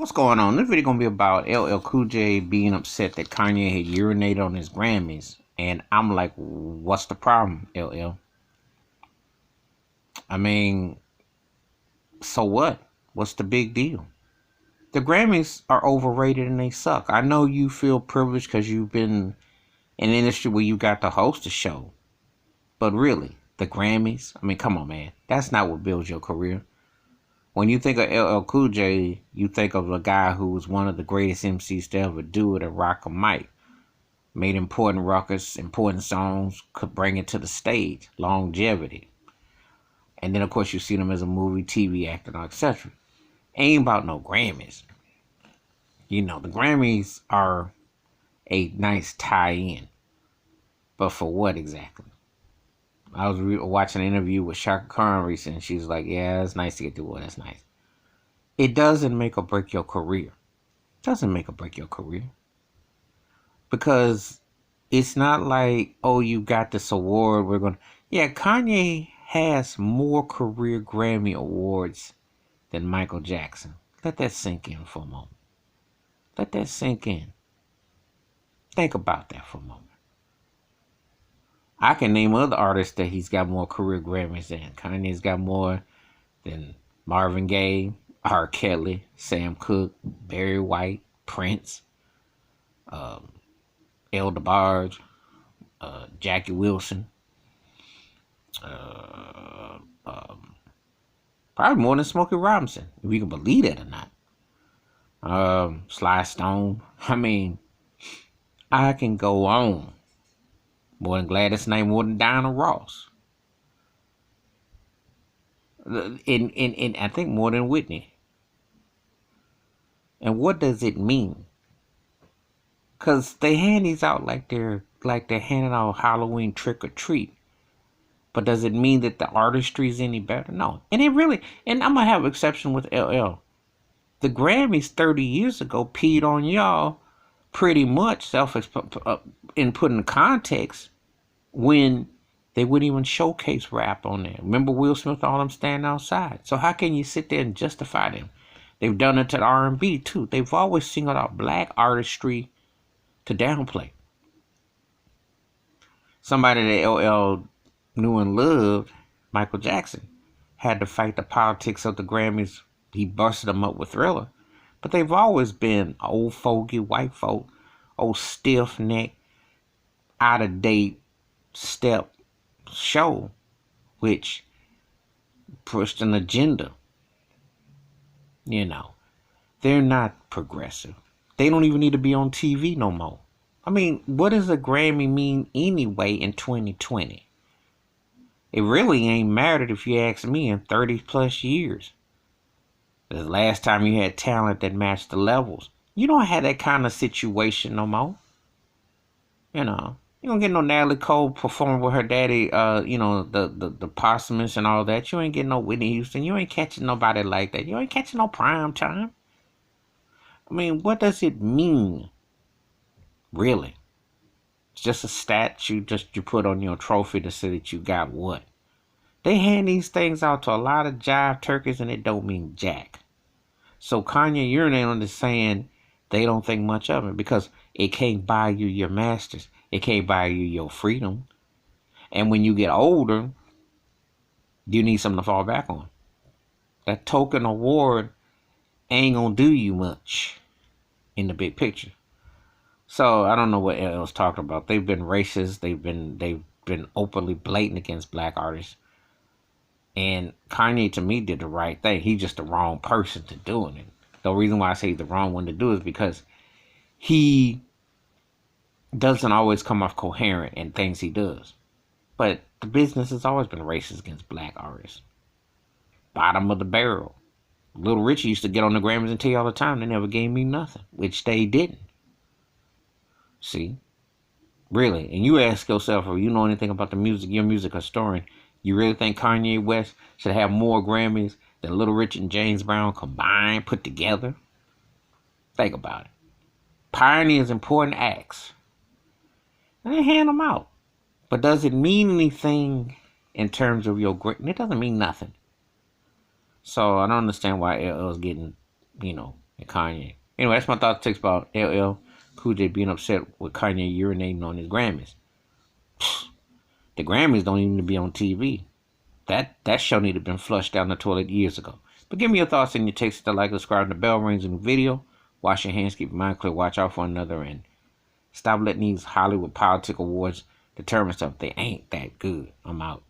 What's going on? This video gonna be about LL Cool J being upset that Kanye had urinated on his Grammys, and I'm like, what's the problem, LL? I mean, so what? What's the big deal? The Grammys are overrated and they suck. I know you feel privileged because you've been in an industry where you got to host a show, but really, the Grammys? I mean, come on, man. That's not what builds your career. When you think of LL Cool J, you think of a guy who was one of the greatest MCs to ever do it, a rock a mic. Made important records, important songs, could bring it to the stage, longevity. And then, of course, you see them as a movie, TV actor, etc. Ain't about no Grammys. You know, the Grammys are a nice tie-in. But for what exactly? I was watching an interview with Shaka Khan recently, and she was like, yeah, it's nice to get the award, that's nice. It doesn't make or break your career. It doesn't make or break your career. Because it's not like, oh, you got this award, we're going to... Yeah, Kanye has more career Grammy awards than Michael Jackson. Let that sink in for a moment. Let that sink in. Think about that for a moment. I can name other artists that he's got more career Grammys than. Kanye's got more than Marvin Gaye, R. Kelly, Sam Cooke, Barry White, Prince, El DeBarge, Jackie Wilson. Probably more than Smokey Robinson, if you can believe that or not. Sly Stone. I mean, I can go on. More than Gladys Knight, more than Diana Ross. And I think more than Whitney. And what does it mean? Because they hand these out like they're handing out Halloween trick or treat. But does it mean that the artistry is any better? No. And it really, and I'm going to have an exception with LL. The Grammys 30 years ago peed on y'all pretty much in putting context when they wouldn't even showcase rap on there. Remember Will Smith, all them standing outside. So how can you sit there and justify them? They've done it to the R&B too. They've always singled out black artistry to downplay. Somebody that LL knew and loved, Michael Jackson, had to fight the politics of the Grammys. He busted them up with Thriller. But they've always been old fogey, white folk, old stiff neck, out of date step show, which pushed an agenda. You know, they're not progressive. They don't even need to be on TV no more. I mean, what does a Grammy mean anyway in 2020? It really ain't mattered, if you ask me, in 30 plus years. The last time you had talent that matched the levels. You don't have that kind of situation no more. You know, you don't get no Natalie Cole performing with her daddy, the posthumous and all that. You ain't getting no Whitney Houston. You ain't catching nobody like that. You ain't catching no prime time. I mean, what does it mean? Really? It's just a stat you put on your trophy to say that you got what? They hand these things out to a lot of jive turkeys and it don't mean jack. So Kanye urinating is saying they don't think much of it because it can't buy you your masters. It can't buy you your freedom. And when you get older, you need something to fall back on. That token award ain't gonna do you much in the big picture. So I don't know what LL's talking about. They've been racist. They've been openly blatant against black artists. And Kanye, to me, did the right thing. He's just the wrong person to doing it. The reason why I say he's the wrong one to do is because he doesn't always come off coherent in things he does. But the business has always been racist against black artists. Bottom of the barrel. Little Richie used to get on the Grammys and tell you all the time they never gave me nothing, which they didn't. See? Really. And you ask yourself, if you know anything about the music, you're a music historian, you really think Kanye West should have more Grammys than Little Richard and James Brown combined, put together? Think about it. Pioneers important acts. And they hand them out. But does it mean anything in terms of your great? It doesn't mean nothing. So I don't understand why LL's getting, and Kanye. Anyway, that's my thoughts takes about LL Cool J being upset with Kanye urinating on his Grammys. The Grammys don't even need to be on TV. That show need to have been flushed down the toilet years ago. But give me your thoughts and your takes to like, subscribe, the bell rings in the video. Wash your hands, keep your mind clear, watch out for one another, and stop letting these Hollywood politic awards determine stuff. They ain't that good. I'm out.